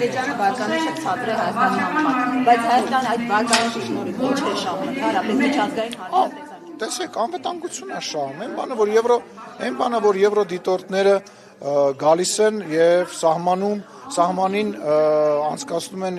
Ադրբեջանը վարկանիշը ցածր է Հայաստանի համեմատ, բայց Հայաստանը այդ վարկանիշի շնորհիվ ոչ թե շահում, հարաբերական միջազգային հարաբերություններ։ Տեսեք, անվտանգություն է շահում, այն բանը, որ եվրո դիտորդները գալիս են եւ սահմանին անցկացնում են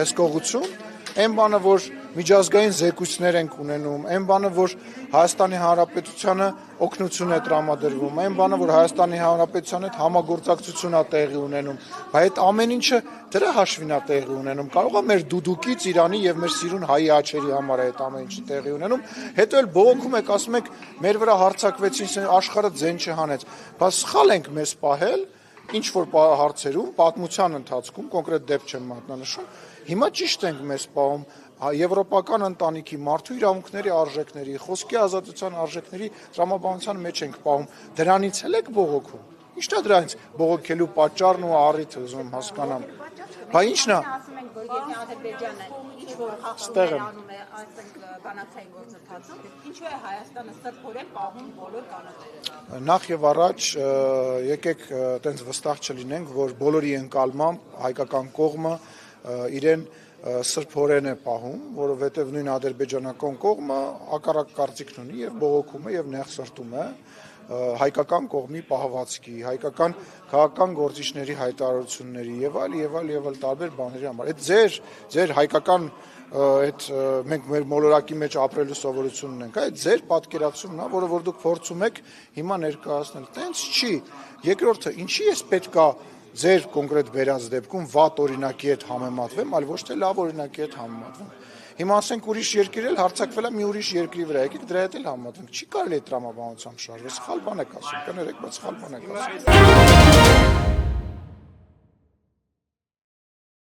հսկողություն, այն բանը, որ միջազգային զեկույցներ ենք ունենում, այն բանը, որ Հայաստանի Հանրապետությանը օգնություն է տրամադրվում, այն բանը, որ Հայաստանի Հանրապետության հետ համագործակցություն է տեղի ունենում, բայց այդ ամեն ինչը դրա հաշվին է տեղի ունենում, կարող է մեր դուդուկից Իրանի եւ մեր սիրուն հայի աչերի համար է այդ ամեն ինչը տեղի ունենում, հետո էլ բողոքում եք, ասում եք, մեր վրա հարձակվեցին, աշխարհը ձեն չհանեց, բայց սխալ ենք մեզ պահել ինչ որ հարցերում, պատմության ընթացքում, կոնկրետ դեպք չեմ մատնանշում, հիմա ճիշտ ենք մեզ պահում եվրոպական ընտանիքի մարդու իրավունքների արժեքների, խոսքի ազատության արժեքների տրամաբանության մեջ ենք պահում, դրանից էլ եք բողոքում։ Ինչն է դրանից բողոքելու պատճառն ու առիթը, ուզում եմ հասկանամ։ Բայց ինչն է։ Ասում ենք, որ եթե Ադրբեջանը ինչ-որ խախտումներ անում է, ասենք բանակցային գործընթացում, ինչու է Հայաստանը սրբորեն պահում բոլոր կանոնները։ Նախ եւ առաջ եկեք տենց վստահ չլինենք, որ բոլորի ընկալմամբ հայկական կողմը իրեն սրբորեն է պահում, որովհետև նույն ադրբեջանական կողմը հակառակ կարծիքն ունի եւ բողոքում է եւ նեղսրտում է հայկական կողմի պահվածքի, հայկական քաղաքական գործիչների հայտարարությունների եւ այլ տարբեր բաների համար։ Այդ ձեր հայկական այդ մենք մեր մոլորակի մեջ ապրելու սովորությունն ունենք, այդ ձեր պատկերացումն է, որը որ դուք փորձում եք հիմա ներկայացնել։ Տենց չի։ Երկրորդը, ինչի էս պետքա ձեր կոնկրետ վերած դեպքում վատ օրինակի հետ համեմատվեմ, այլ ոչ թե լավ օրինակի հետ համեմատվեմ։ Հիմա ասենք ուրիշ երկիր էլ հարձակվել է մի ուրիշ երկրի վրա, եկեք դրա հետ էլ համեմատենք։ Չի կարելի այդ տրամաբանությամբ շարժվել, սխալ բան եք ասում, կներեք, բայց սխալ բան եք ասում։